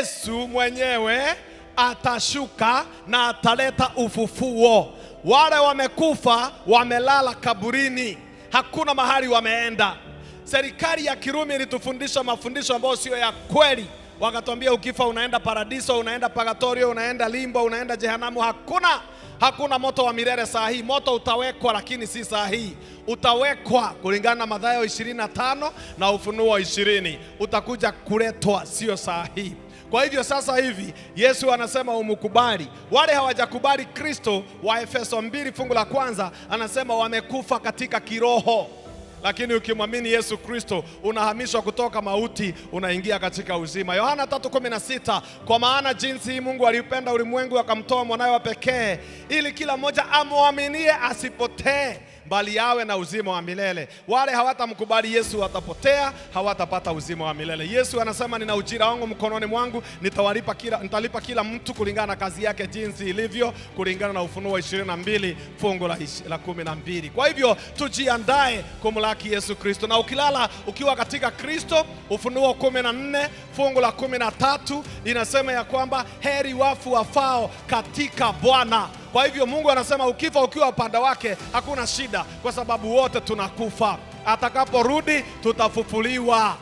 Yesu mwenyewe atashuka na ataleta ufufuo. Wale wamekufa wamelala kaburini, hakuna mahali wameenda. Serikali ya Kirumi ilitufundisha mafundisho ambayo sio ya kweli. Wakatuambia ukifa unaenda paradiso, unaenda purgatorio, unaenda limbo, unaenda jehanamu. Hakuna moto wa milele saa hii. Moto utawekwa, lakini si saa hii. Utawekwa kulingana na Mathayo 25 na Ufunuo 20. Utakuja kuletwa, sio saa hii. Kwa hivyo sasa hivi Yesu anasema umukubali. Wale hawajakubali Kristo, wa Efeso 2 fungu la 1 anasema wamekufa katika kiroho. Lakini ukimwamini Yesu Kristo unahamishwa kutoka mauti unaingia katika uzima. Yohana 3:16, kwa maana jinsi Mungu alipenda ulimwengu akamtoa mwanawe wa pekee ili kila mmoja amwaminie asipotee bali awe na uzima wa milele. Wale hawatamkubali Yesu watapotea, hawatapata uzima wa milele. Yesu anasema nina ujira wangu mkononi mwangu, nitalipa kila mtu kulingana na kazi yake jinsi ilivyo, kulingana na Ufunuo 22 fungu la 12. Kwa hivyo tujiandae kumlaki Yesu Kristo. Na ukilala ukiwa katika Kristo, Ufunuo 14 fungu la 13 inasema ya kwamba heri wafu wafao katika Bwana. Kwa hivyo Mungu anasema ukifa ukiwa upande wake hakuna shida, kwa sababu wote tunakufa. Atakaporudi tutafufuliwa.